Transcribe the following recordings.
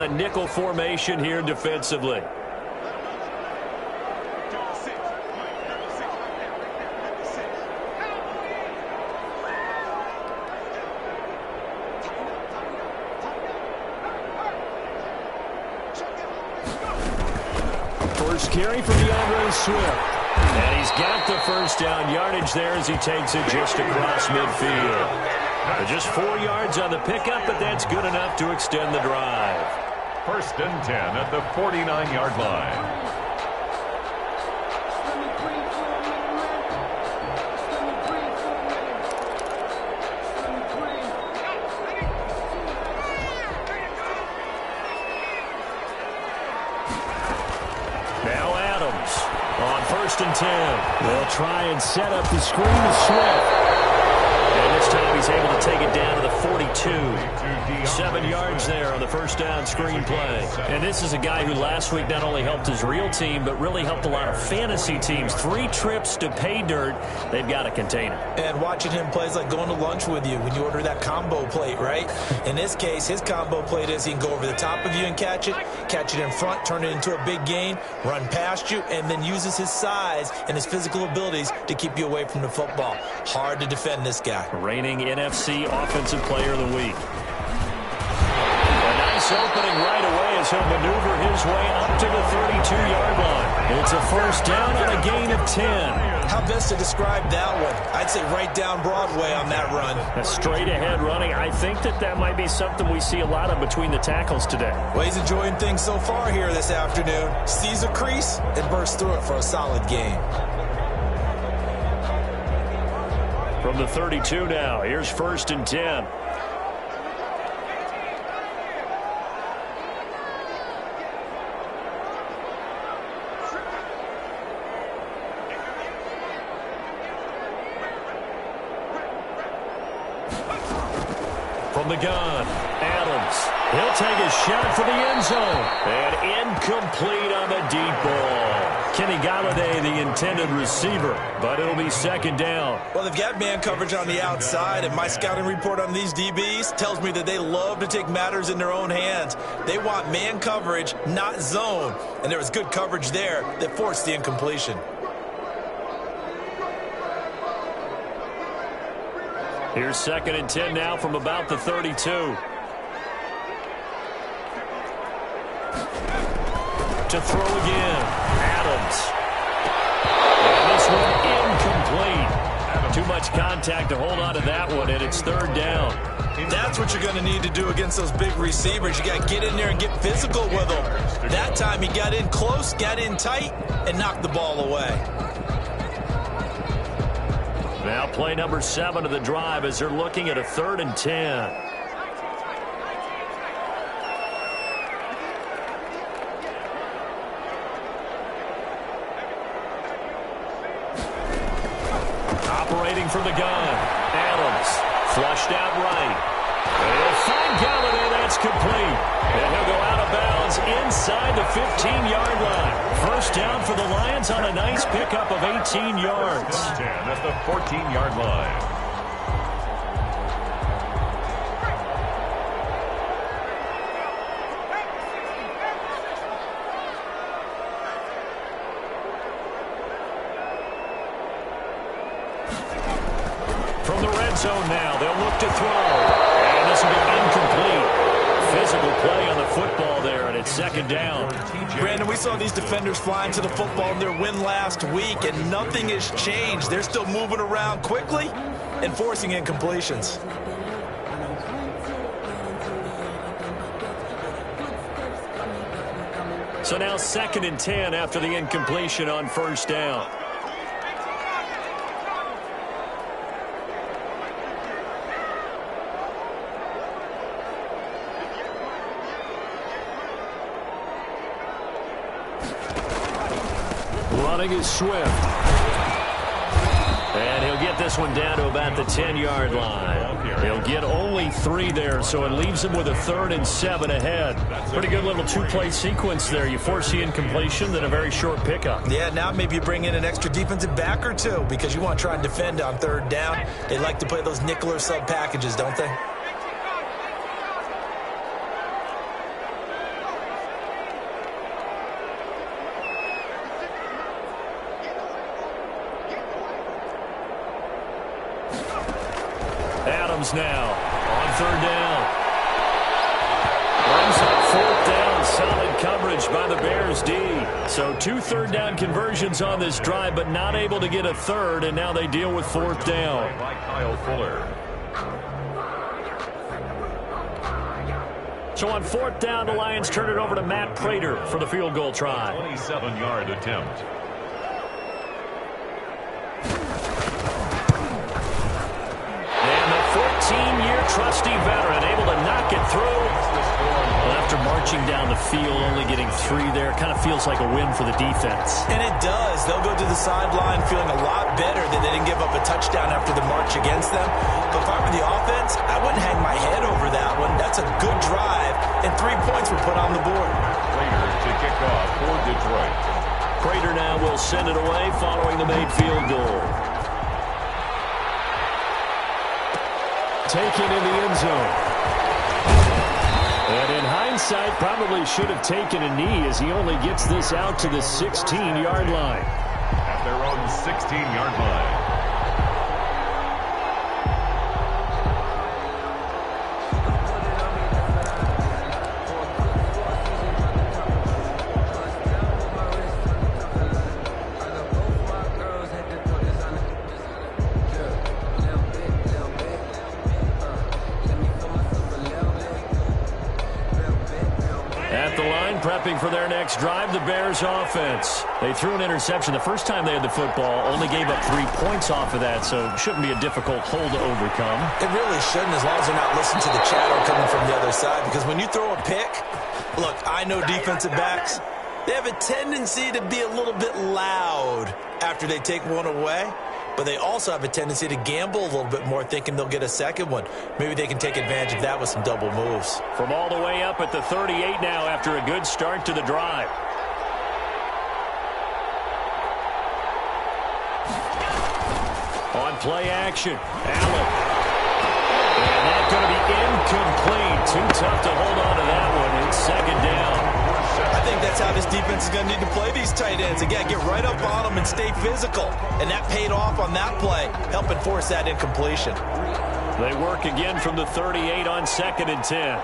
A nickel formation here defensively. First carry from DeAndre Swift. And he's got the first down yardage there as he takes it just across midfield. Just 4 yards on the pickup, but that's good enough to extend the drive. 1st and 10 at the 49-yard line. Now Adams on 1st and 10. They'll try and set up the screen to Swift. And this time he's able to take it down to the 42. 7 yards there on the first down screen play. And this is a guy who last week not only helped his real team, but really helped a lot of fantasy teams. 3 trips to pay dirt. They've got to contain him. And watching him play is like going to lunch with you when you order that combo plate, right? In this case, his combo plate is he can go over the top of you and catch it in front, turn it into a big gain, run past you, and then uses his size and his physical abilities to keep you away from the football. Hard to defend this guy. Reigning NFC Offensive Player of the Week. A nice opening right away as he'll maneuver his way up to the 32-yard line. It's a first down on a gain of 10. How best to describe that one? I'd say right down Broadway on that run. A straight-ahead running. I think that might be something we see a lot of between the tackles today. Well, he's enjoying things so far here this afternoon. Sees a crease and bursts through it for a solid gain. From the 32 now, here's 1st and 10. From the gun, Adams. He'll take a shot for the end zone. And incomplete on the deep ball. Kenny Galladay, the intended receiver, but it'll be 2nd down. Well, they've got man coverage on the outside, and my scouting report on these DBs tells me that they love to take matters in their own hands. They want man coverage, not zone, and there was good coverage there that forced the incompletion. Here's 2nd and 10 now from about the 32. To throw again, Adams. And this one incomplete. Too much contact to hold on to that one, and it's 3rd down. That's what you're going to need to do against those big receivers. You got to get in there and get physical with them. That time he got in close, got in tight, and knocked the ball away. Now play number 7 of the drive as they're looking at a 3rd and 10. Operating from the gun, Adams flushed out right. They'll find Galladay. That's complete. And he'll go out of bounds inside the 15-yard line. First down for the Lions on a nice pickup of 18 yards. 10 at the 14-yard line. From the red zone now, they'll look to throw. And this will be incomplete. Physical play on the football there, and it's 2nd down. Brandon, we saw these defenders flying to the football in their win last week, and nothing has changed. They're still moving around quickly and forcing incompletions. So now 2nd and 10 after the incompletion on first down. Running is Swift. And he'll get this one down to about the 10-yard line. He'll get only 3 there, so it leaves him with a 3rd and 7 ahead. Pretty good little 2-play sequence there. You force the incompletion, then a very short pickup. Yeah, now maybe you bring in an extra defensive back or two because you want to try and defend on 3rd down. They like to play those nickel or sub packages, don't they? Adams now on third down. Brings up fourth down. Solid coverage by the Bears D. So 2 third-down conversions on this drive, but not able to get a third, and now they deal with fourth down. By Kyle Fuller. So on fourth down, the Lions turn it over to Matt Prater for the field goal try. 27-yard attempt. And the 14-year trusty veteran able to knock it through. Well, after marching down the field, only getting 3 there, kind of feels like a win for the defense. And it does. They'll go to the sideline feeling a lot better that they didn't give up a touchdown after the march against them. But if I were the offense, I wouldn't hang my head over that one. That's a good drive, and 3 points were put on the board. Prater to kick off for Detroit. Prater now will send it away following the made field goal. Taken in the end zone. And in hindsight, probably should have taken a knee as he only gets this out to the 16-yard line. At their own 16-yard line. Prepping for their next drive, the Bears offense. They threw an interception the first time they had the football, only gave up 3 points off of that, so it shouldn't be a difficult hole to overcome. It really shouldn't, as long as they're not listening to the chatter coming from the other side, because when you throw a pick, look, I know defensive backs, they have a tendency to be a little bit loud after they take one away. But they also have a tendency to gamble a little bit more, thinking they'll get a second one. Maybe they can take advantage of that with some double moves. From all the way up at the 38 now after a good start to the drive. On play action, Allen. And that's going to be incomplete. Too tough to hold on to that one. It's second down. I think that's how this defense is going to need to play these tight ends. Again, get right up on them and stay physical. And that paid off on that play, helping force that incompletion. They work again from the 38 on 2nd and 10.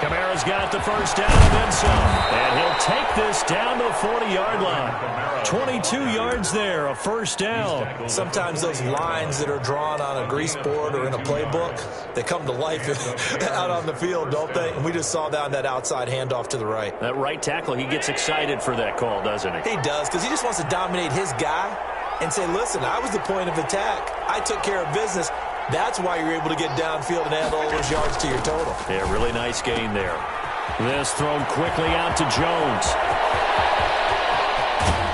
Kamara's got the first down and then some. And he'll take this down to the 40-yard line. 22 yards there, a first down. Sometimes those lines that are drawn on a grease board or in a playbook, they come to life out on the field, don't they? And we just saw that on that outside handoff to the right. That right tackle, he gets excited for that call, doesn't he? He does, because he just wants to dominate his guy and say, listen, I was the point of attack. I took care of business. That's why you're able to get downfield and add all those yards to your total. Yeah, really nice gain there. This thrown quickly out to Jones.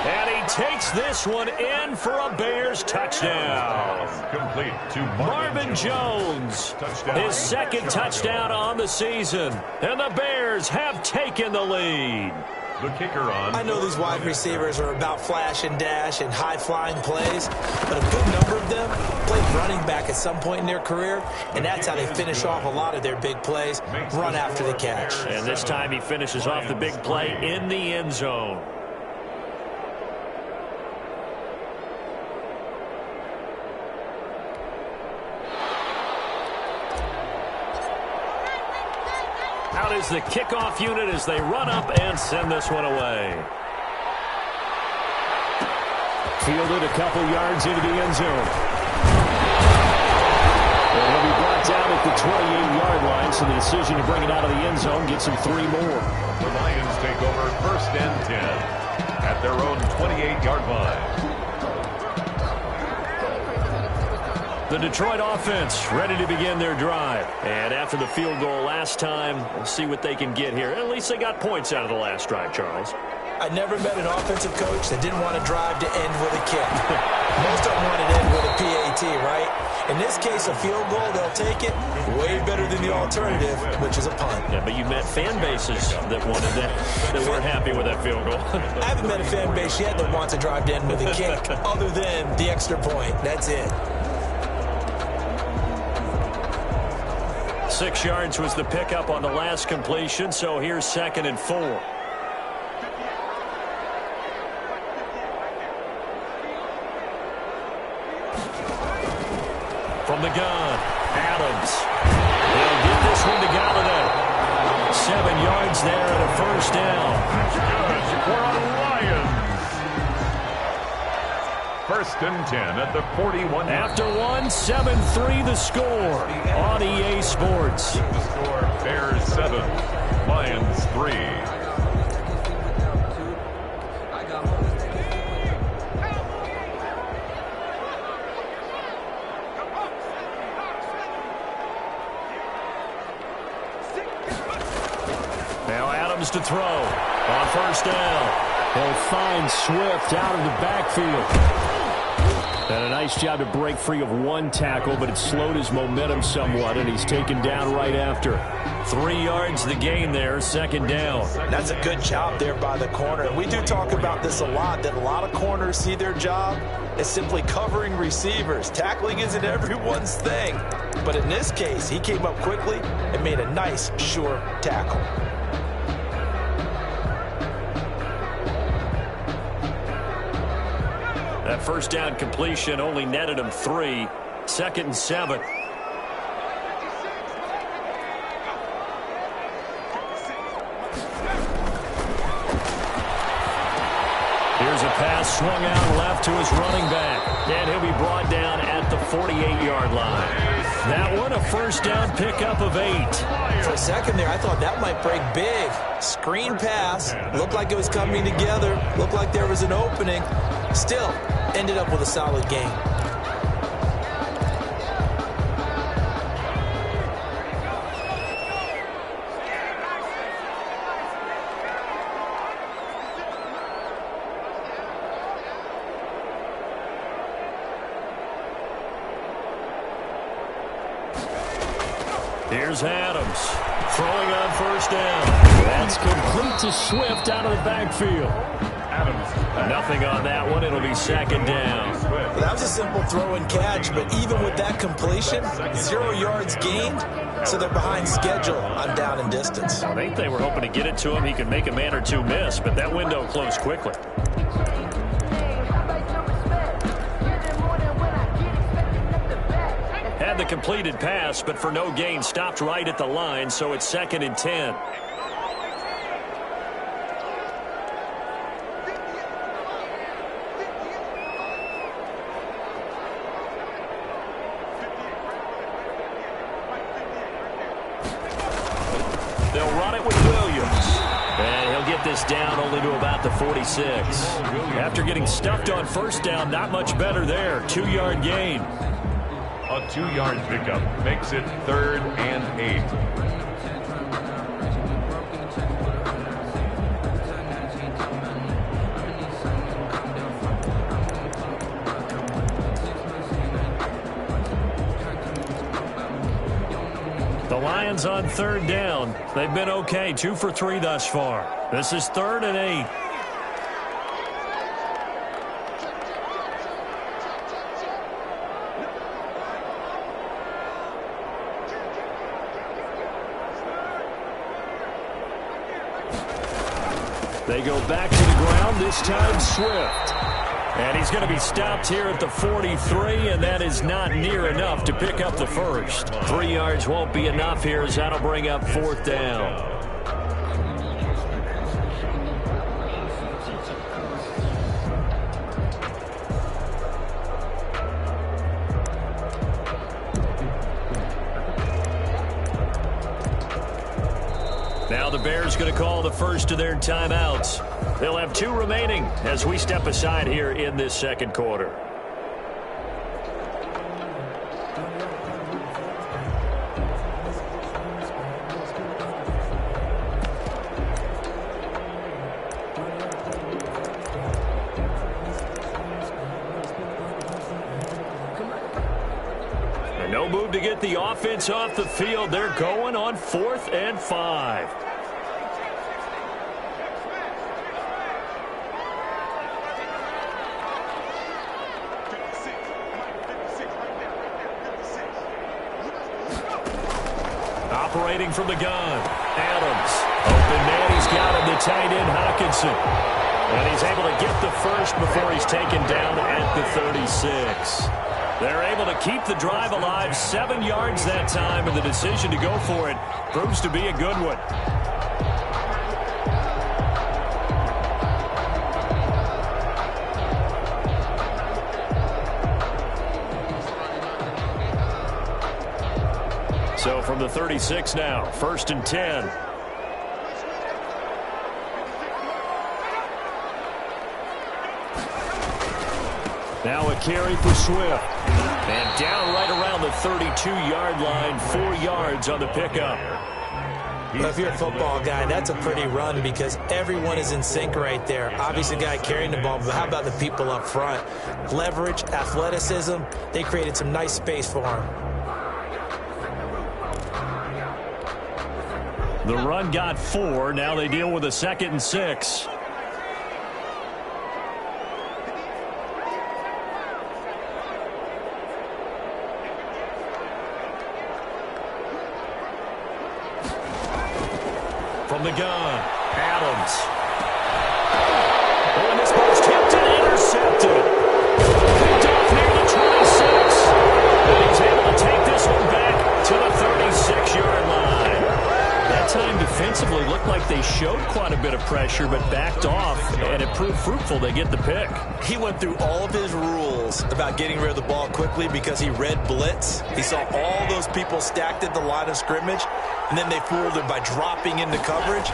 And he takes this one in for a Bears touchdown. Complete to Marvin Jones. Touchdown. His second touchdown on the season. And the Bears have taken the lead. The kicker on. I know these wide receivers are about flash and dash and high-flying plays, but a good number of them played running back at some point in their career, and that's how they finish off a lot of their big plays, run after the catch. And this time he finishes off the big play in the end zone. Out is the kickoff unit as they run up and send this one away. Fielded a couple yards into the end zone. And he'll be brought down at the 28-yard line, so the decision to bring it out of the end zone gets him 3 more. The Lions take over 1st and 10 at their own 28-yard line. The Detroit offense ready to begin their drive. And after the field goal last time, we'll see what they can get here. At least they got points out of the last drive, Charles. I never met an offensive coach that didn't want to drive to end with a kick. Most of them want to end with a PAT, right? In this case, a field goal, they'll take it. Way better than the alternative, which is a punt. Yeah, but you met fan bases that wanted that, that weren't happy with that field goal. I haven't met a fan base yet that wants to drive to end with a kick, other than the extra point. That's it. 6 yards was the pickup on the last completion, so here's 2nd and 4. From the gun, Adams. He'll get this one to Galladay. 7 yards there and a first down. Good for a Lions. First and 10 at the 41. After one, 7-3 the score on EA Sports. The score, Bears 7, Lions 3. To throw on first down. He'll find Swift out of the backfield. And a nice job to break free of one tackle, but it slowed his momentum somewhat, and he's taken down right after. 3 yards the gain there, second down. That's a good job there by the corner. We do talk about this a lot, that a lot of corners see their job as simply covering receivers. Tackling isn't everyone's thing. But in this case, he came up quickly and made a nice, sure tackle. That first down completion only netted him 3. Second and 7. Here's a pass swung out left to his running back. And he'll be brought down at the 48-yard line. That one a first down pickup of 8. For a second there, I thought that might break big. Screen pass. Looked like it was coming together. Looked like there was an opening. Still, ended up with a solid game. Here's Adams throwing on first down. That's complete to Swift out of the backfield. Adams. Nothing on that one. It'll be second down. Well, that was a simple throw and catch, but even with that completion, 0 yards gained, so they're behind schedule on down and distance. I think they were hoping to get it to him. He could make a man or two miss, but that window closed quickly. Had the completed pass, but for no gain, stopped right at the line, so it's second and 10. They'll run it with Williams. And he'll get this down only to about the 46. After getting stuffed on first down, not much better there. 2-yard gain. A 2-yard pickup makes it 3rd and 8. The Lions on 3rd down. They've been okay, 2 for 3 thus far. This is 3rd and 8. They go back to the ground, this time Swift. And he's going to be stopped here at the 43, and that is not near enough to pick up the first. 3 yards won't be enough here, as that'll bring up 4th down. Now the Bears going to call the first of their timeouts. They'll have 2 remaining as we step aside here in this second quarter. And no move to get the offense off the field. They're going on 4th and 5. Operating from the gun, Adams. Open man, he's got him, the tight end, Hawkinson. And he's able to get the first before he's taken down at the 36. They're able to keep the drive alive, 7 yards that time, and the decision to go for it proves to be a good one. So from the 36 now, 1st and 10. Now a carry for Swift. And down right around the 32-yard line, 4 yards on the pickup. Well, if you're a football guy, that's a pretty run because everyone is in sync right there. Obviously, the guy carrying the ball, but how about the people up front? Leverage, athleticism, they created some nice space for him. The run got 4. Now they deal with a 2nd and 6. From the gun, Adams. Oh, and this ball's tipped and intercepted. Picked off near the 26. And he's able to take this one back to the 36-yard line. That time defensively looked like they showed quite a bit of pressure but backed off, and it proved fruitful. They get the pick. He went through all of his rules about getting rid of the ball quickly because he read blitz. He saw all those people stacked at the line of scrimmage, and then they fooled him by dropping into coverage.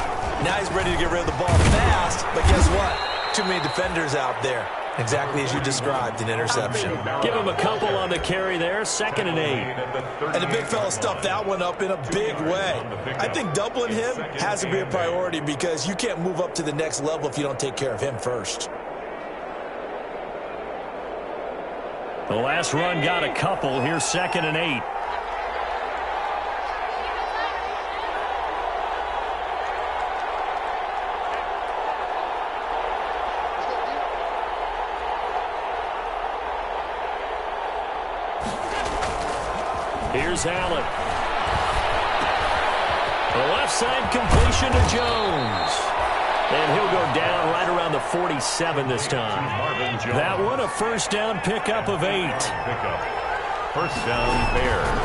Now he's ready to get rid of the ball fast, but guess what? Too many defenders out there. Exactly as you described, an interception. Give him a couple on the carry there, 2nd and 8. And the big fella stuffed that one up in a big way. I think doubling him has to be a priority because you can't move up to the next level if you don't take care of him first. The last run got a couple. Here's 2nd and 8. Here's Allen. The left side completion to Jones. And he'll go down right around the 47 this time. That one a 1st down pickup of 8. First down, Bears.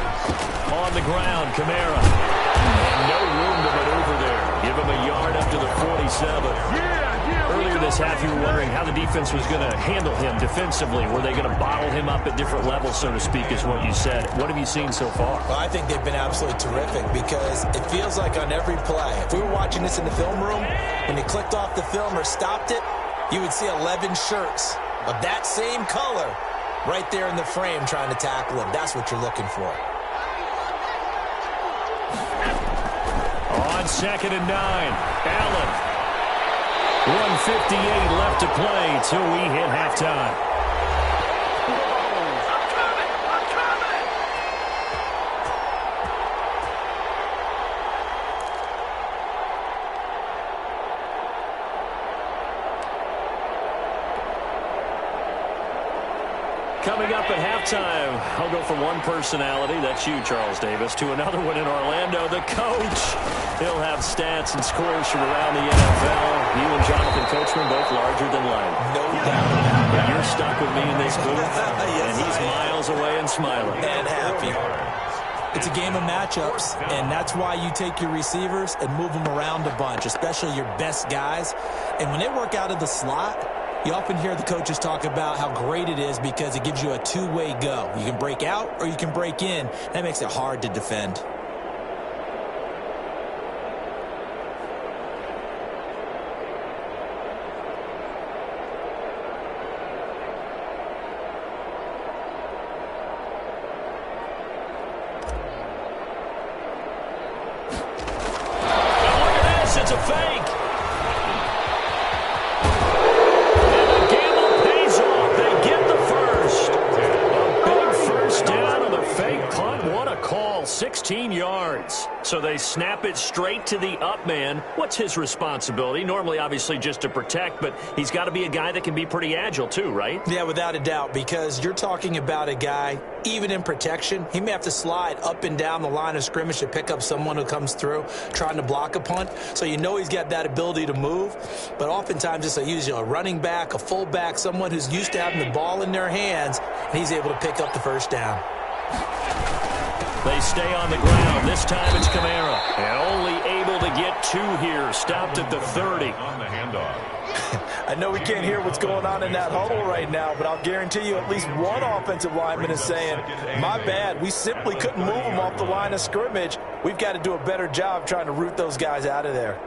On the ground, Kamara. And no room to maneuver there. Give him a yard up to the 47. Earlier this half, you were wondering how the defense was going to handle him defensively. Were they going to bottle him up at different levels, so to speak, is what you said. What have you seen so far? Well, I think they've been absolutely terrific because it feels like on every play, if we were watching this in the film room, when they clicked off the film or stopped it, you would see 11 shirts of that same color right there in the frame trying to tackle him. That's what you're looking for. On 2nd and 9, Allen. 1:58 left to play till we hit halftime. Coming up at halftime, I'll go from one personality, that's you, Charles Davis, to another one in Orlando, the coach. He'll have stats and scores from around the NFL. You and Jonathan Coachman both larger than life. No doubt. But you're stuck with me in this booth, and he's miles away and smiling. And happy. It's a game of matchups, and that's why you take your receivers and move them around a bunch, especially your best guys. And when they work out of the slot, you often hear the coaches talk about how great it is because it gives you a two-way go. You can break out or you can break in. That makes it hard to defend. It's a fake. What a call, 16 yards. So they snap it straight to the up man. What's his responsibility? Normally, obviously, just to protect, but he's got to be a guy that can be pretty agile too, right? Yeah, without a doubt, because you're talking about a guy, even in protection, he may have to slide up and down the line of scrimmage to pick up someone who comes through trying to block a punt. So you know he's got that ability to move, but oftentimes it's usually a running back, a fullback, someone who's used to having the ball in their hands, He's able to pick up the first down. They stay on the ground. This time it's Kamara. And only able to get 2 here. Stopped at the 30. On the handoff. I know we can't hear what's going on in that huddle right now, but I'll guarantee you at least one offensive lineman is saying, my bad, we simply couldn't move them off the line of scrimmage. We've got to do a better job trying to root those guys out of there.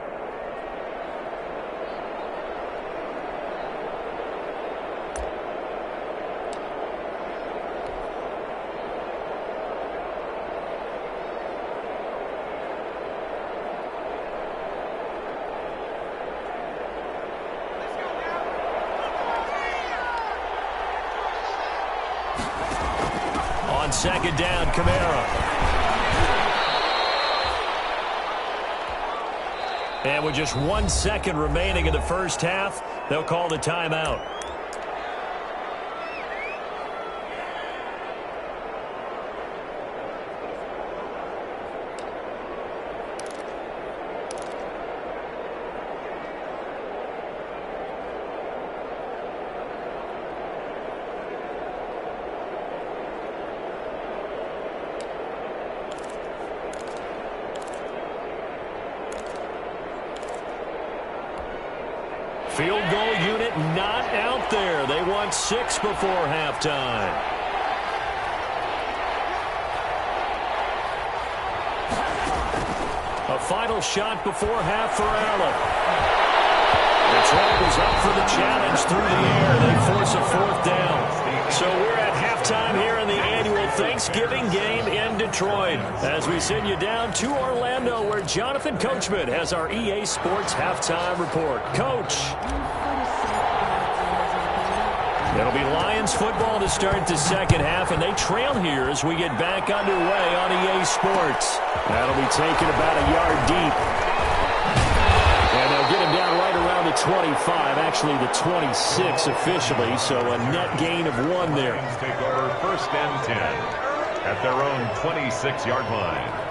Second down, Kamara. And with just 1 second remaining in the first half, they'll call the timeout. Field goal unit not out there. They want 6 before halftime. A final shot before half for Allen. The throw is up for the challenge through the air. They force a 4th down. So we're at halftime here in the annual Thanksgiving game in Detroit. As we send you down to Orlando, where Jonathan Coachman has our EA Sports halftime report. Coach. It'll be Lions football to start the second half, and they trail here as we get back underway on EA Sports. That'll be taken about a yard deep. And they'll get him down right around the 25, actually the 26 officially, so a net gain of 1 there. Take over 1st and 10 at their own 26-yard line.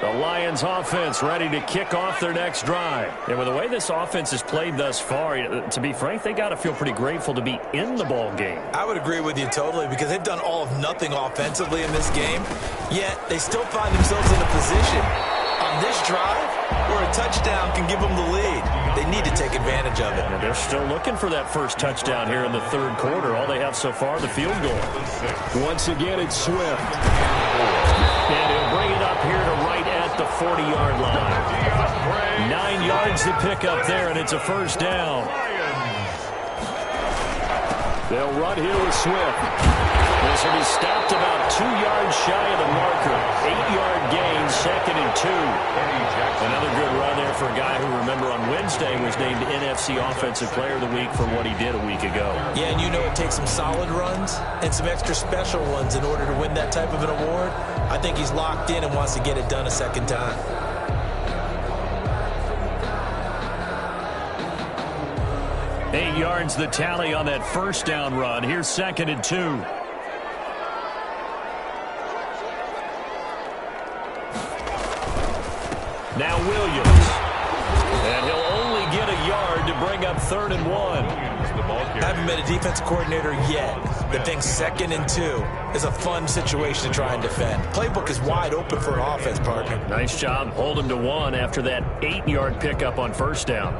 The Lions offense ready to kick off their next drive. And with the way this offense has played thus far, to be frank, they got to feel pretty grateful to be in the ball game. I would agree with you totally, because they've done all of nothing offensively in this game, yet they still find themselves in a position on this drive where a touchdown can give them the lead. They need to take advantage of it. And they're still looking for that first touchdown here in the 3rd quarter. All they have so far, the field goal. Once again, it's Swift. And he'll bring it up here to right at the 40-yard line. 9 yards to pick up there, and it's a 1st down. They'll run here with Swift. This will be stopped about 2 yards shy of the marker. 8-yard gain, 2nd and 2. Another good run there for a guy who, remember, on Wednesday was named NFC Offensive Player of the Week for what he did a week ago. Yeah, and you know it takes some solid runs and some extra special ones in order to win that type of an award. I think he's locked in and wants to get it done a second time. Eight yards the tally on that 1st down run. Here's 2nd and 2. Now Williams. And he'll only get a yard to bring up 3rd and 1. Haven't been a defensive coordinator yet that thinks 2nd and 2 is a fun situation to try and defend. Playbook is wide open for an offense, partner. Nice job. Hold him to 1 after that 8-yard pickup on 1st down.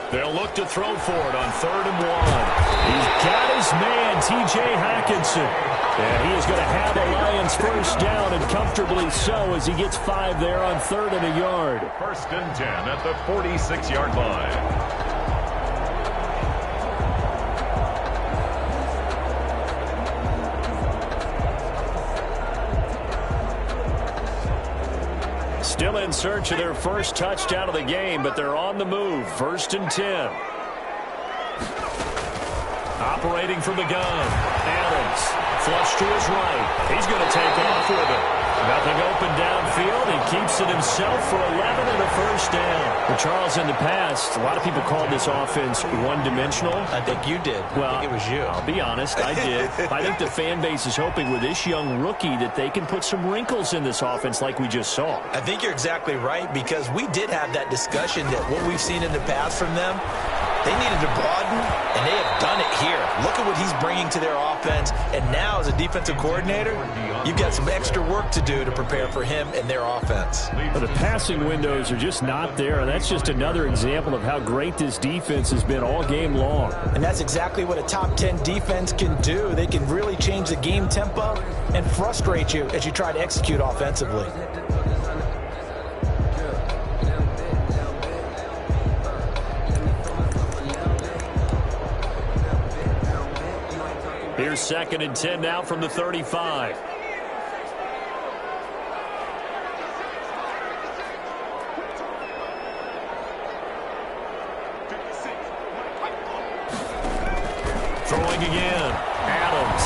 They'll look to throw for it on 3rd and 1. He's got his man, T.J. Hockenson. And he is going to have a Lions 1st down, and comfortably so, as he gets 5 there on 3rd and a yard. 1st and 10 at the 46-yard line. Still in search of their first touchdown of the game, but they're on the move. 1st and 10. Operating from the gun. Adams, flush to his right. He's going to take off with it. Nothing open downfield. He keeps it himself for 11 and a first down. Well, Charles, in the past, a lot of people called this offense one-dimensional. I think you did. Well, I think it was you. I'll be honest, I did. I think the fan base is hoping with this young rookie that they can put some wrinkles in this offense like we just saw. I think you're exactly right, because we did have that discussion that what we've seen in the past from them, they needed to broaden, and they have done it here. Look at what he's bringing to their offense, and now as a defensive coordinator, you've got some extra work to do to prepare for him and their offense. But the passing windows are just not there, and that's just another example of how great this defense has been all game long. And that's exactly what a top 10 defense can do. They can really change the game tempo and frustrate you as you try to execute offensively. Here's 2nd and 10 now from the 35. Throwing again. Adams.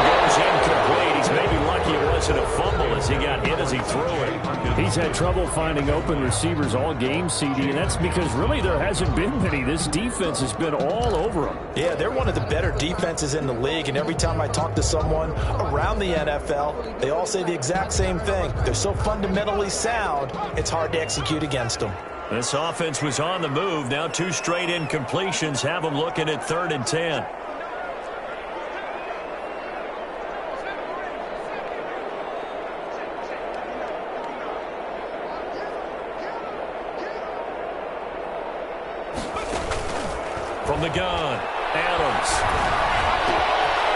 Goes incomplete. He's maybe lucky it wasn't a fumble as he got hit as he threw it. He's had trouble finding open receivers all game, CD, and that's because really there hasn't been many. This defense has been all over them. Yeah, they're one of the better defenses in the league, and every time I talk to someone around the NFL, they all say the exact same thing. They're so fundamentally sound, it's hard to execute against them. This offense was on the move. Now 2 straight incompletions have them looking at 3rd and 10. From the gun, Adams.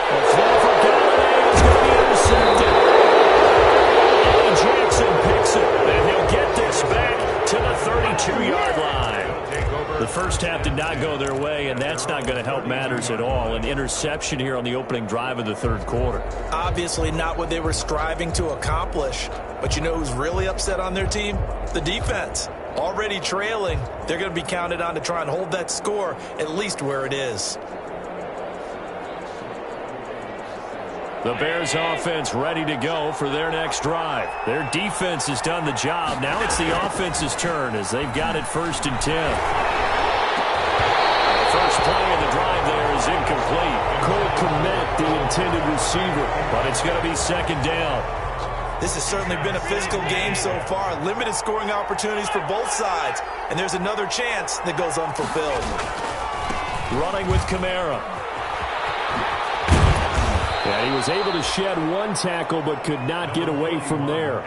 A throw for Galladay is going to be intercepted. And Jackson picks it, and he'll get this back to the 32-yard line. The first half did not go their way, and that's not going to help matters at all. An interception here on the opening drive of the 3rd quarter. Obviously not what they were striving to accomplish, but you know who's really upset on their team? The defense. Already trailing, they're going to be counted on to try and hold that score at least where it is. The Bears offense ready to go for their next drive. Their defense has done the job. Now it's the offense's turn as they've got it 1st and 10. The first play of the drive there is incomplete. Cole Kmet, the intended receiver, but it's going to be 2nd down. This has certainly been a physical game so far. Limited scoring opportunities for both sides. And there's another chance that goes unfulfilled. Running with Kamara. And he was able to shed 1 tackle but could not get away from there.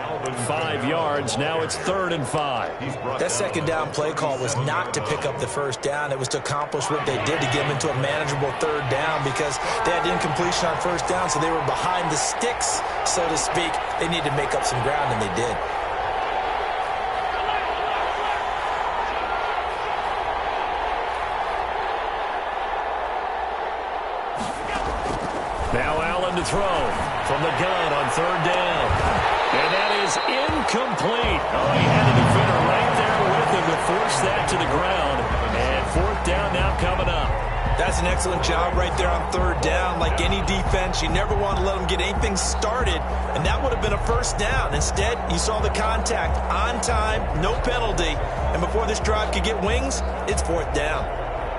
5 yards. Now it's 3rd and 5. That 2nd down play call was not to pick up the 1st down. It was to accomplish what they did to get them into a manageable 3rd down because they had incompletion on 1st down, so they were behind the sticks, so to speak. They needed to make up some ground, and they did. Now Allen to throw from the gun on 3rd down. And that is incomplete. Oh, he had a defender right there with him to force that to the ground. And 4th down now coming up. That's an excellent job right there on 3rd down. Like any defense, you never want to let them get anything started, and that would have been a 1st down. Instead, you saw the contact on time, no penalty, and before this drive could get wings, it's 4th down.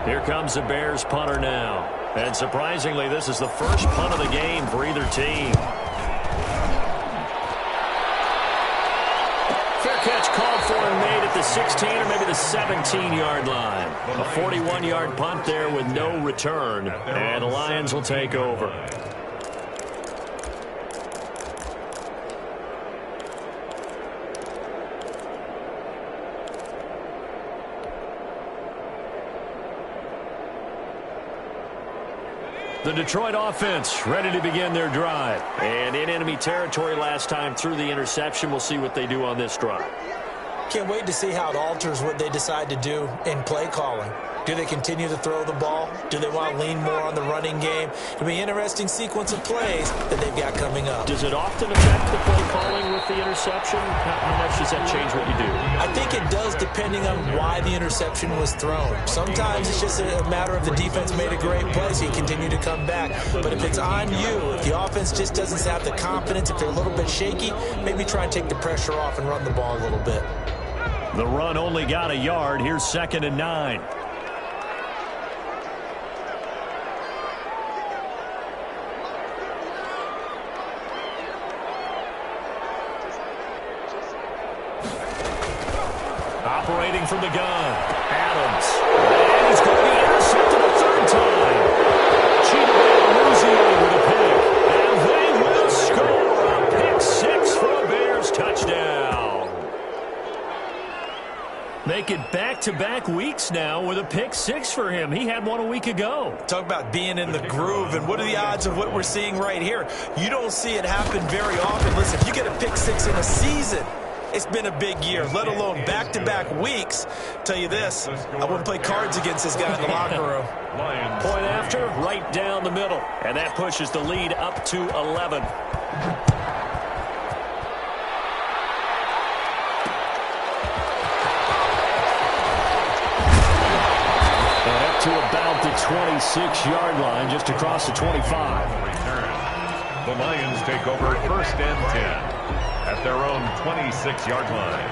Here comes the Bears punter now. And surprisingly, this is the first punt of the game for either team. Fair catch called for and made at the 16 or maybe the 17-yard line. A 41-yard punt there with no return. And the Lions will take over. The Detroit offense ready to begin their drive. And in enemy territory last time through the interception. We'll see what they do on this drive. Can't wait to see how it alters what they decide to do in play calling. Do they continue to throw the ball? Do they want to lean more on the running game? It'll be an interesting sequence of plays that they've got coming up. Does it often affect the play calling with the interception? How much does that change what you do? I think it does, depending on why the interception was thrown. Sometimes it's just a matter of the defense made a great play, so you continue to come back. But if it's on you, if the offense just doesn't have the confidence, if they're a little bit shaky, maybe try and take the pressure off and run the ball a little bit. The run only got a yard. Here's 2nd and 9. Operating from the gun, Adams. And he's going to be intercepted a third time. Chidobe with a pick. And they will score a pick 6 for a Bears touchdown. Make it back-to-back weeks now with a pick 6 for him. He had one a week ago. Talk about being in the groove, and what are the odds of what we're seeing right here? You don't see it happen very often. Listen, if you get a pick 6 in a season, it's been a big year, let alone back-to-back weeks. Tell you this, I wouldn't play cards against this guy in the locker room. Point after, right down the middle. And that pushes the lead up to 11. And up to about the 26-yard line, just across the 25. The Lions take over 1st and 10. At their own 26-yard line.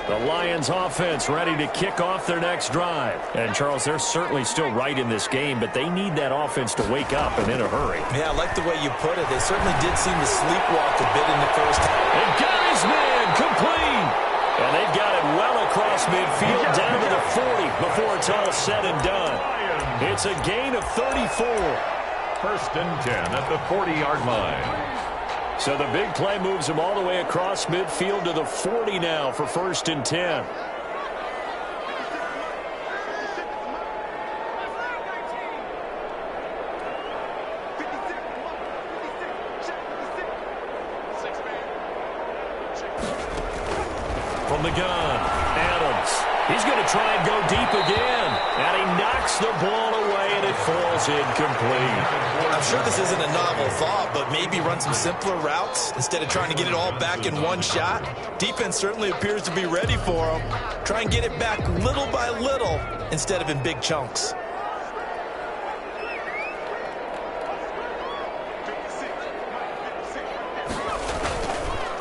The Lions offense ready to kick off their next drive. And, Charles, they're certainly still right in this game, but they need that offense to wake up and in a hurry. Yeah, I like the way you put it. They certainly did seem to sleepwalk a bit in the first. And got his man complete. And they've got it well across midfield down to the 40 before it's all said and done. It's a gain of 34. 1st and 10 at the 40-yard line. So the big play moves him all the way across midfield to the 40 now for 1st and 10. From the gun, Adams. He's going to try and go deep again. And he knocks the ball away, and it falls incomplete. I'm sure this isn't a novel thought, but maybe run some simpler routes instead of trying to get it all back in one shot. Defense certainly appears to be ready for him. Try and get it back little by little instead of in big chunks.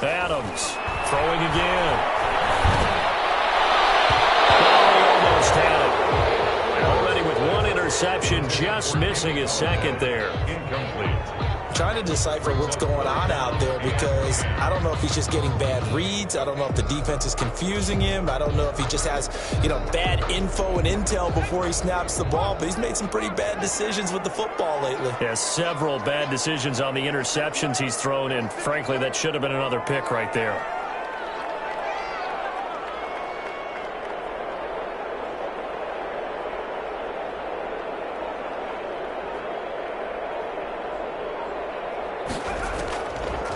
Adams throwing again. Already with one interception, just missing his 2nd there. Incomplete. Trying to decipher what's going on out there because I don't know if he's just getting bad reads. I don't know if the defense is confusing him. I don't know if he just has, bad info and intel before he snaps the ball. But he's made some pretty bad decisions with the football lately. Yeah, several bad decisions on the interceptions he's thrown, and frankly, that should have been another pick right there.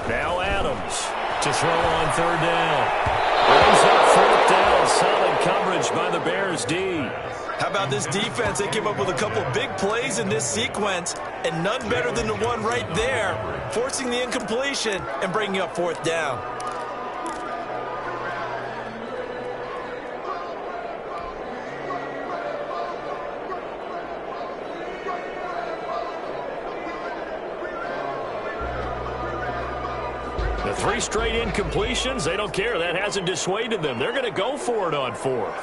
Now Adams to throw on 3rd down. Brings up 4th down. Solid coverage by the Bears D. How about this defense? They came up with a couple big plays in this sequence, and none better than the one right there, forcing the incompletion and bringing up 4th down. The 3 straight incompletions, they don't care. That hasn't dissuaded them. They're going to go for it on 4th.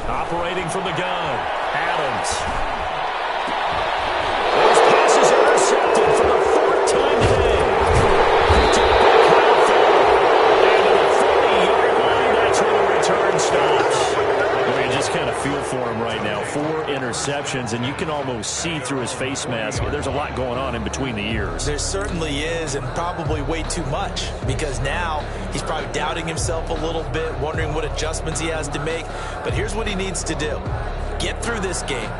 Operating from the gun, Adams. Those passes are intercepted for the 4th time today. And to the 40-yard line, that's where the return stops. You just kind of feel for for him right now. 4 interceptions, and you can almost see through his face mask. There's a lot going on in between the ears. There certainly is, and probably way too much, because now he's probably doubting himself a little bit, wondering what adjustments he has to make. But here's what he needs to do. Get through this game.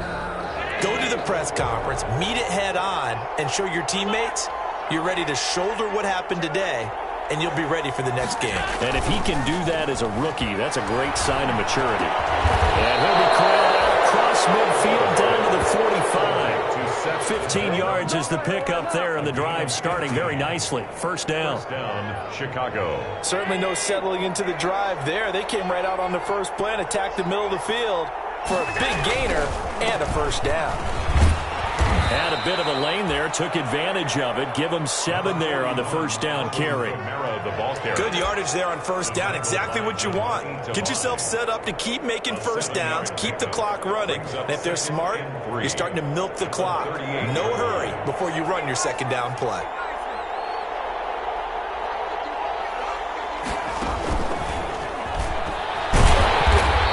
Go to the press conference, meet it head on, and show your teammates you're ready to shoulder what happened today, and you'll be ready for the next game. And if he can do that as a rookie, that's a great sign of maturity. And he'll be called out across midfield down to the 45. 15 yards is the pickup there, and the drive starting very nicely. First down. First down, Chicago. Certainly no settling into the drive there. They came right out on the first play and attacked the middle of the field for a big gainer and a first down. Had a bit of a lane there, took advantage of it. Give him 7 there on the first down carry. Good yardage there on first down, exactly what you want. Get yourself set up to keep making first downs, keep the clock running. And if they're smart, you're starting to milk the clock. No hurry before you run your second down play.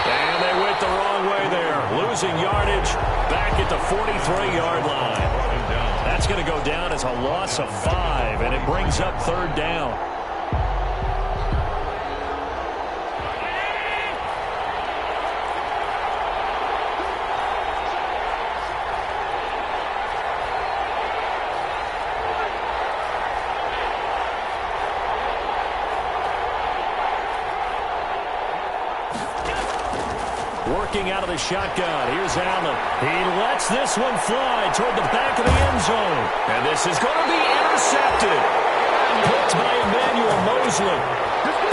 And they went the wrong way there. Losing yardage back at the 43-yard line. That's going to go down as a loss of 5, and it brings up third down. Working out of the shotgun. Here's Allen. He lets this one fly toward the back of the end zone. And this is going to be intercepted. Picked by Emmanuel Mosley.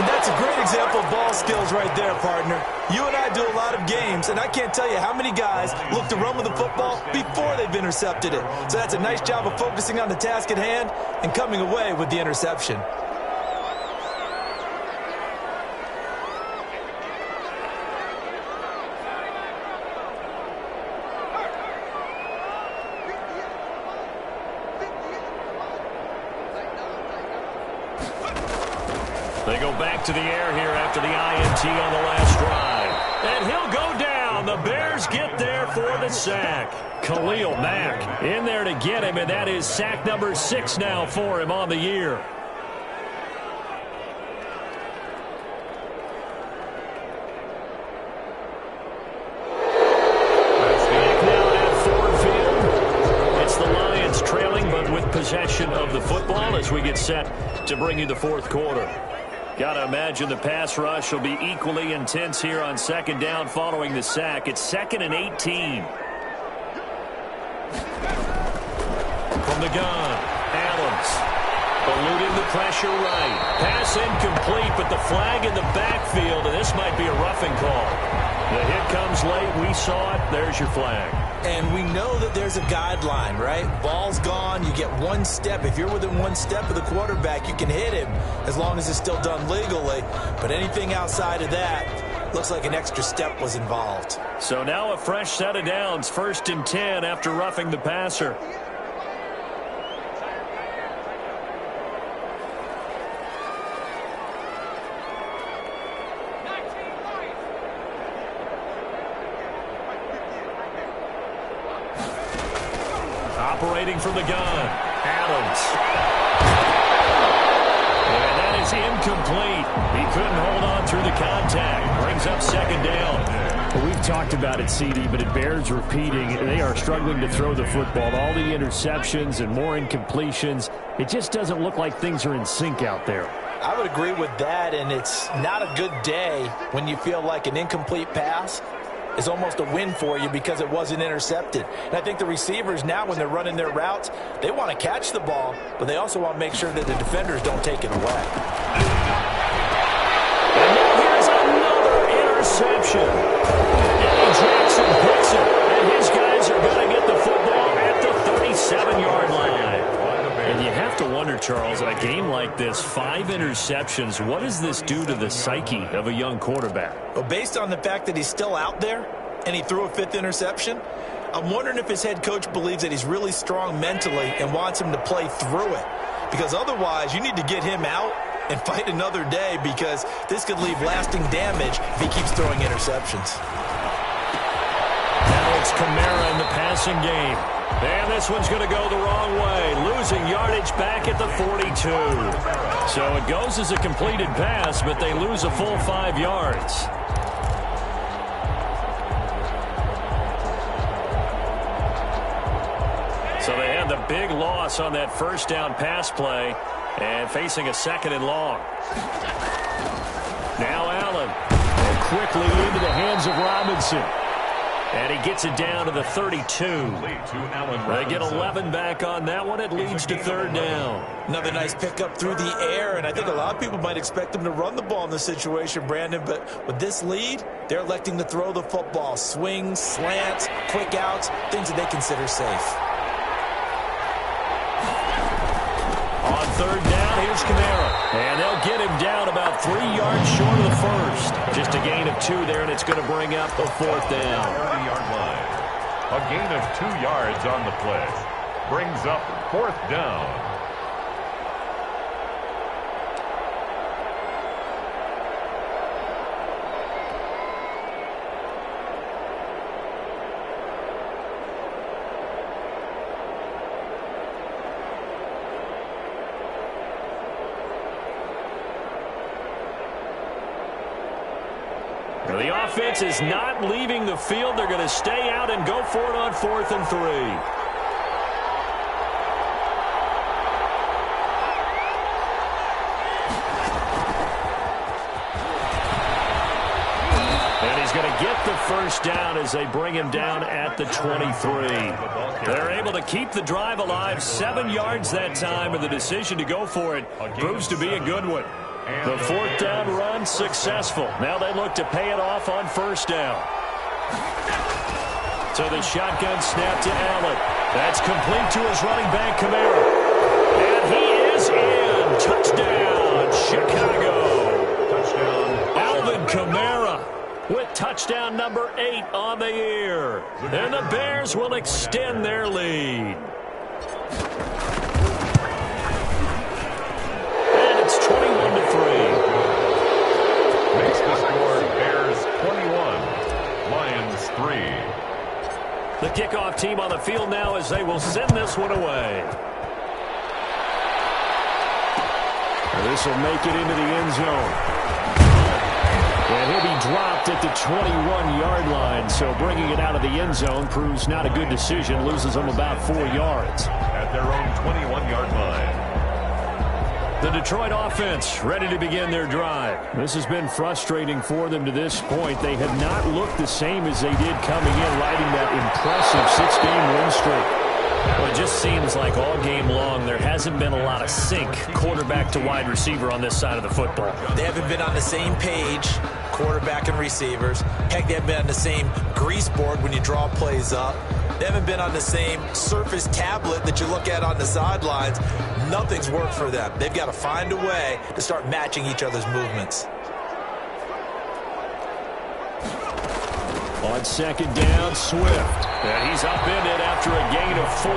And that's a great example of ball skills right there, partner. You and I do a lot of games, and I can't tell you how many guys look to run with the football before they've intercepted it. So that's a nice job of focusing on the task at hand and coming away with the interception. They go back to the air here after the INT on the last drive. And he'll go down. The Bears get there for the sack. Khalil Mack in there to get him, and that is sack number 6 now for him on the year. Back now at Ford Field. It's the Lions trailing, but with possession of the football as we get set to bring you the fourth quarter. Got to imagine the pass rush will be equally intense here on second down following the sack. It's 2nd and 18. From the gun, Adams. Eluding the pressure right. Pass incomplete, but the flag in the backfield, and this might be a roughing call. The hit comes late. We saw it. There's your flag. And we know that there's a guideline, right? Ball's gone. You get 1 step. If you're within 1 step of the quarterback, you can hit him as long as it's still done legally. But anything outside of that, looks like an extra step was involved. So now a fresh set of downs. 1st and 10 after roughing the passer. Operating from the gun, Adams. And that is incomplete. He couldn't hold on through the contact. Brings up second down. Well, we've talked about it, CD, but it bears repeating. They are struggling to throw the football. All the interceptions and more incompletions. It just doesn't look like things are in sync out there. I would agree with that, and it's not a good day when you feel like an incomplete pass is almost a win for you because it wasn't intercepted. And I think the receivers now, when they're running their routes, they want to catch the ball, but they also want to make sure that the defenders don't take it away. And now here's another interception. Eddie Jackson picks it, and his guys are going to get the football at the 37-yard line. And you have to wonder, Charles, in a game like this, 5 interceptions, what does this do to the psyche of a young quarterback? Well, based on the fact that he's still out there and he threw a 5th interception, I'm wondering if his head coach believes that he's really strong mentally and wants him to play through it. Because otherwise, you need to get him out and fight another day, because this could leave lasting damage if he keeps throwing interceptions. Kamara in the passing game. And this one's going to go the wrong way, losing yardage back at the 42. So it goes as a completed pass, but they lose a full 5 yards. So they had the big loss on that first down pass play and facing a 2nd and long. Now Allen, and quickly into the hands of Robinson. And he gets it down to the 32. They get 11 back on that one. It leads to 3rd down. Another nice pickup through the air, and I think a lot of people might expect them to run the ball in this situation, Brandon, but with this lead, they're electing to throw the football. Swings, slants, quick outs, things that they consider safe. On 3rd down, here's Kamara. And they'll get him down about 3 yards short of the first. Just a gain of 2 there, and it's going to bring up a 4th down. 30-yard line. A gain of 2 yards on the play. Brings up 4th down. The offense is not leaving the field. They're going to stay out and go for it on 4th and 3. And he's going to get the first down as they bring him down at the 23. They're able to keep the drive alive. 7 yards that time, and the decision to go for it proves to be a good one. The 4th down run successful. Now they look to pay it off on 1st down. So the shotgun snap to Allen. That's complete to his running back, Kamara. And he is in. Touchdown, Chicago. Touchdown. Alvin Kamara with touchdown number 8 on the year. And the Bears will extend their lead. The kickoff team on the field now as they will send this one away. This will make it into the end zone. And he'll be dropped at the 21-yard line, so bringing it out of the end zone proves not a good decision. Loses them about 4 yards. At their own 21-yard line. The Detroit offense ready to begin their drive. This has been frustrating for them to this point. They have not looked the same as they did coming in, riding that impressive 6-game win streak. Well, it just seems like all game long there hasn't been a lot of sync quarterback to wide receiver on this side of the football. They haven't been on the same page, quarterback and receivers. Heck, they haven't been on the same grease board when you draw plays up. They haven't been on the same Surface tablet that you look at on the sidelines. Nothing's worked for them. They've got to find a way to start matching each other's movements. On 2nd down, Swift. And he's up in it after a gain of 4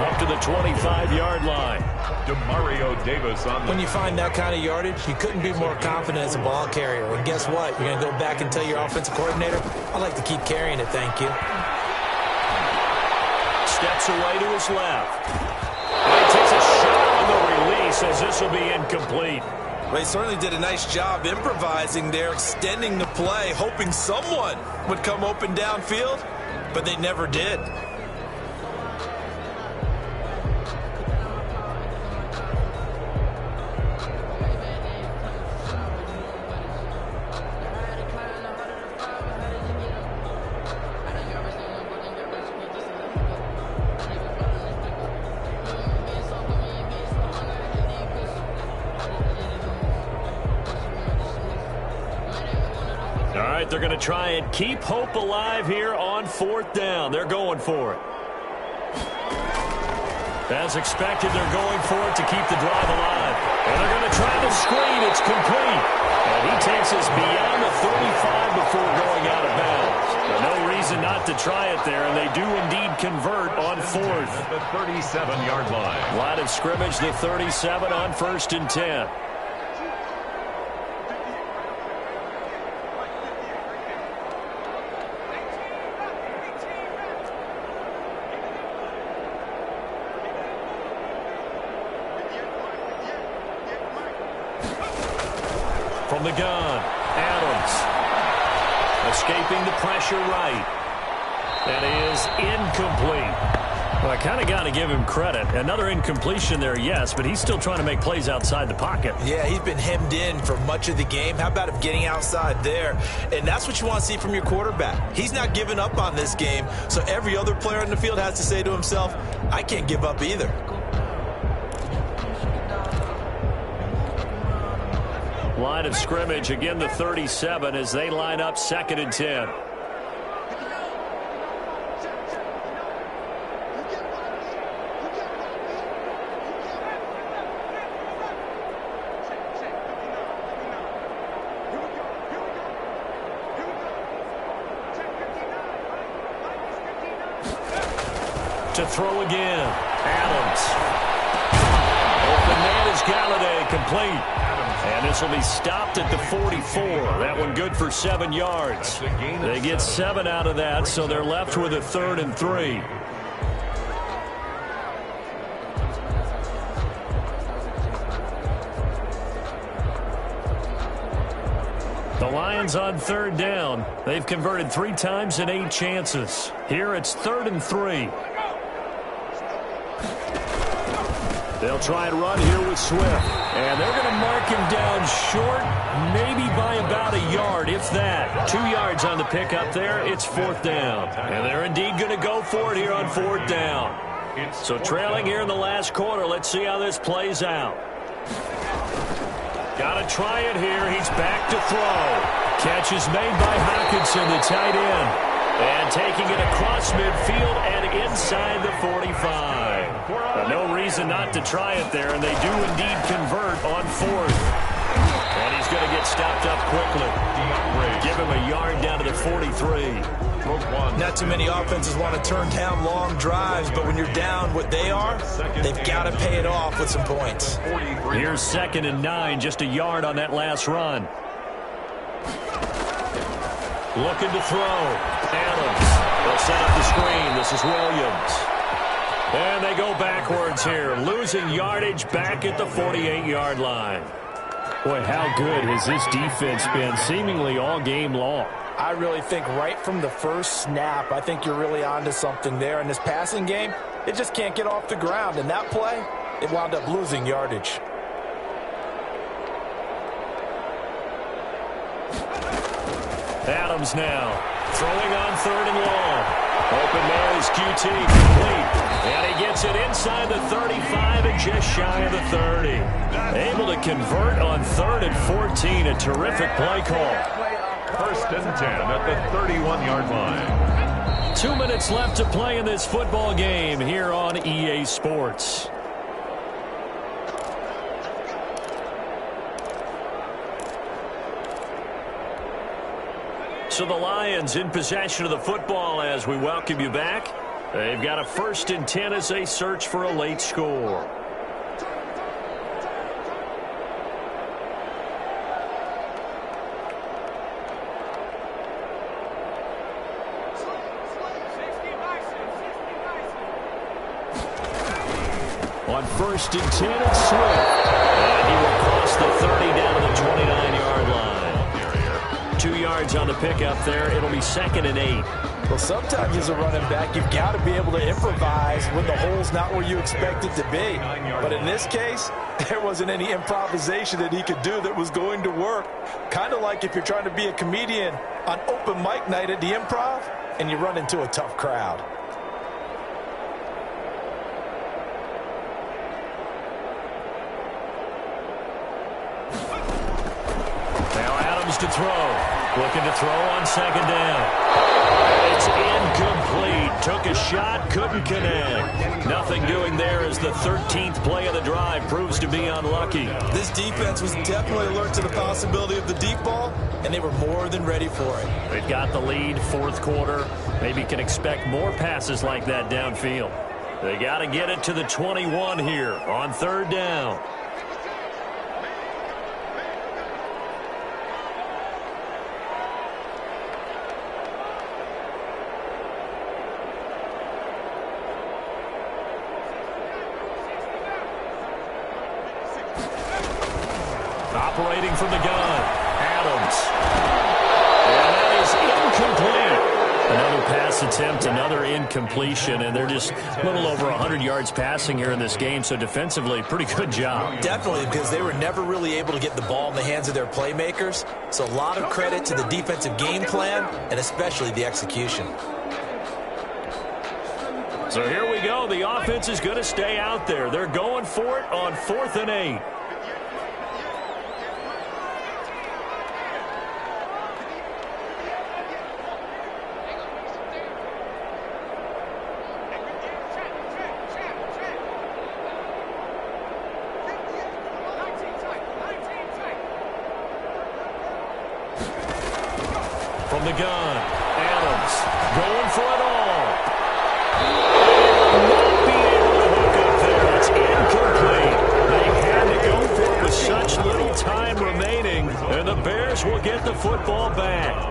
up to the 25-yard line. Demario Davis on the... When you find that kind of yardage, you couldn't be more confident as a ball carrier. And guess what? You're going to go back and tell your offensive coordinator, I'd like to keep carrying it, thank you. Steps away to his left. And he takes a shot on the release as this will be incomplete. Well, he certainly did a nice job improvising there, extending the play, hoping someone would come open downfield, but they never did. They're going to try and keep hope alive here on 4th down. They're going for it. As expected, they're going for it to keep the drive alive. And they're going to try the screen. It's complete. And he takes us beyond the 35 before going out of bounds. But no reason not to try it there, and they do indeed convert on 4th. At the 37-yard line. Line of scrimmage, the 37 on 1st and 10. From the gun, Adams. Escaping the pressure right. That is incomplete. Well, I kind of got to give him credit. Another incompletion there, yes, but he's still trying to make plays outside the pocket. Yeah, he's been hemmed in for much of the game. How about him getting outside there? And that's what you want to see from your quarterback. He's not giving up on this game, so every other player in the field has to say to himself, I can't give up either. Line of scrimmage, again the 37 as they line up 2nd and 10. To throw again, Adams. Open man is Galladay, complete. And this will be stopped at the 44. That one good for 7 yards. They get 7 out of that, so they're left with a 3rd and 3. The Lions on 3rd down. They've converted 3 times in 8 chances. Here it's 3rd and 3. They'll try and run here with Swift. And they're going to mark him down short, maybe by about a yard, if that. 2 yards on the pickup there. It's 4th down. And they're indeed going to go for it here on 4th down. So trailing here in the last quarter. Let's see how this plays out. Got to try it here. He's back to throw. Catch is made by Hockenson, the tight end. And taking it across midfield and inside the 45. No reason not to try it there, and they do indeed convert on 4th. And he's going to get stopped up quickly. Give him a yard down to the 43. Not too many offenses want to turn down long drives, but when you're down what they are, they've got to pay it off with some points. Here's 2nd and 9, just a yard on that last run. Looking to throw. Adams. They'll set up the screen. This is Williams. And they go backwards here, losing yardage back at the 48-yard line. Boy, how good has this defense been seemingly all game long? I really think right from the first snap, I think you're really onto something there. In this passing game, it just can't get off the ground. And that play, it wound up losing yardage. Adams now throwing on 3rd and long. Open man is QT, complete. And he gets it inside the 35 and just shy of the 30. Able to convert on 3rd and 14. A terrific play call. 1st and 10 at the 31-yard line. 2 minutes left to play in this football game here on EA Sports. So the Lions in possession of the football as we welcome you back. They've got a 1st and 10 as they search for a late score. On 1st and 10, it's Swift. And he will cross the 30 down to the 29-yard line. 2 yards on the pickup there. It'll be 2nd and 8. Well, sometimes as a running back, you've got to be able to improvise when the hole's not where you expect it to be. But in this case, there wasn't any improvisation that he could do that was going to work. Kind of like if you're trying to be a comedian on open mic night at the Improv and you run into a tough crowd. Now Adams to throw. Looking to throw on 2nd down. It's incomplete. Took a shot, couldn't connect. Nothing doing there as the 13th play of the drive proves to be unlucky. This defense was definitely alert to the possibility of the deep ball, and they were more than ready for it. They've got the lead, 4th quarter. Maybe can expect more passes like that downfield. They got to get it to the 21 here on 3rd down. Operating from the gun. this attempt, another incompletion, and they're just a little over 100 yards passing here in this game, so defensively, pretty good job. Definitely, because they were never really able to get the ball in the hands of their playmakers, so a lot of credit to the defensive game plan and especially the execution. So here we go. The offense is going to stay out there. They're going for it on 4th and 8. From the gun, Adams going for it all. Won't be able to hook up there. It's incomplete. They had to go for it with such little time remaining, and the Bears will get the football back.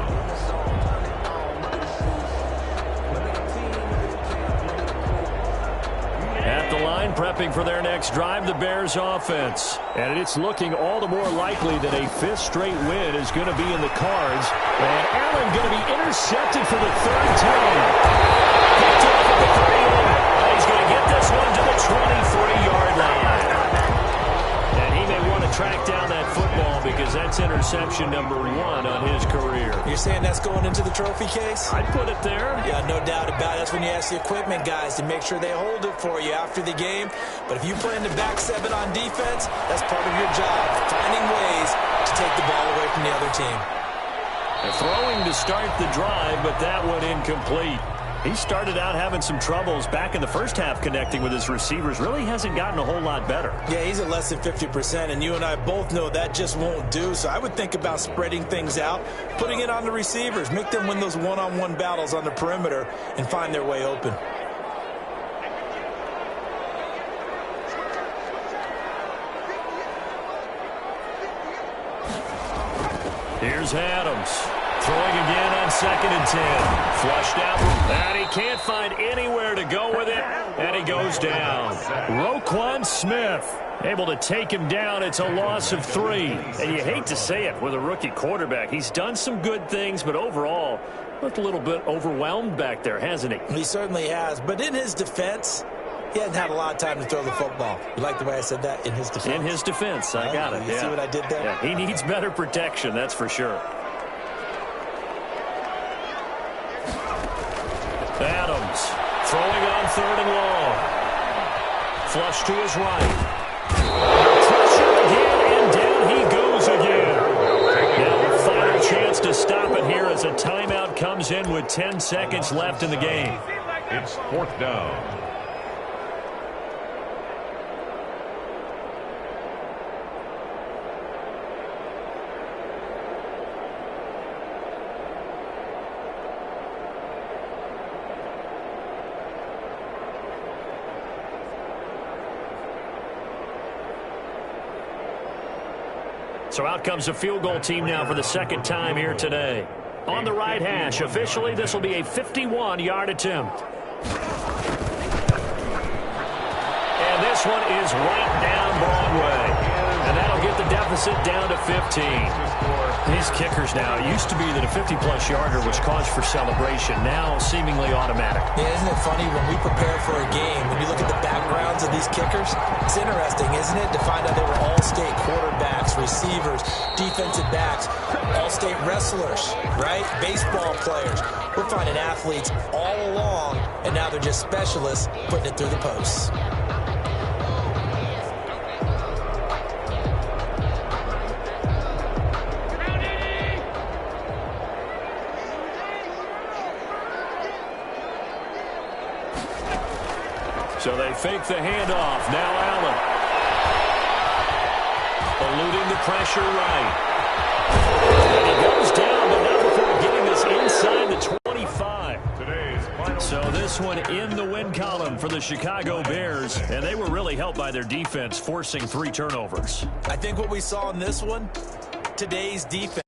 At the line, prepping for their next drive, the Bears offense. And it's looking all the more likely that a 5th straight win is going to be in the cards. And Allen going to be intercepted for the 3rd time. Picked up at the 31. And he's going to get this one to the 23-yard line. And he may want to track down that football because that's interception number 1 on his career. You're saying that's going into the trophy case? I'd put it there. Yeah, no doubt about it. That's when you ask the equipment guys to make sure they hold it for you after the game. But if you play in the back 7 on defense, that's part of your job, finding ways to take the ball away from the other team. They're throwing to start the drive, but that one incomplete. He started out having some troubles back in the first half connecting with his receivers. Really hasn't gotten a whole lot better. Yeah, he's at less than 50%, and you and I both know that just won't do. So I would think about spreading things out, putting it on the receivers, make them win those one-on-one battles on the perimeter, and find their way open. Here's Adams. Throwing again on 2nd and 10. Flushed out. And he can't find anywhere to go with it. And he goes down. Roquan Smith able to take him down. It's a loss of 3. And you hate to say it with a rookie quarterback. He's done some good things, but overall, looked a little bit overwhelmed back there, hasn't he? He certainly has. But in his defense, he hasn't had a lot of time to throw the football. You like the way I said that? In his defense? In his defense. I got it. You see what I did there? Yeah, he needs better protection, that's for sure. Adams throwing on 3rd and long. Flush to his right. Pressure again, and down he goes again. Now a final chance to stop it here as a timeout comes in with 10 seconds left in the game. It's 4th down. So out comes a field goal team now for the 2nd time here today. On the right hash, officially this will be a 51-yard attempt. And this one is right down Broadway. And that'll get the deficit down to 15. These kickers now, it used to be that a 50-plus yarder was cause for celebration. Now seemingly automatic. Yeah, isn't it funny when we prepare for a game, when you look at the backgrounds of these kickers, it's interesting, isn't it, to find out they were all-state quarterbacks, receivers, defensive backs, all-state wrestlers, right? Baseball players. We're finding athletes all along, and now they're just specialists putting it through the posts. So they fake the handoff. Now Allen. Eluding the pressure right. And he goes down, but not before getting this inside the 25. So this one in the win column for the Chicago Bears. And they were really helped by their defense, forcing 3 turnovers. I think what we saw in this one, today's defense.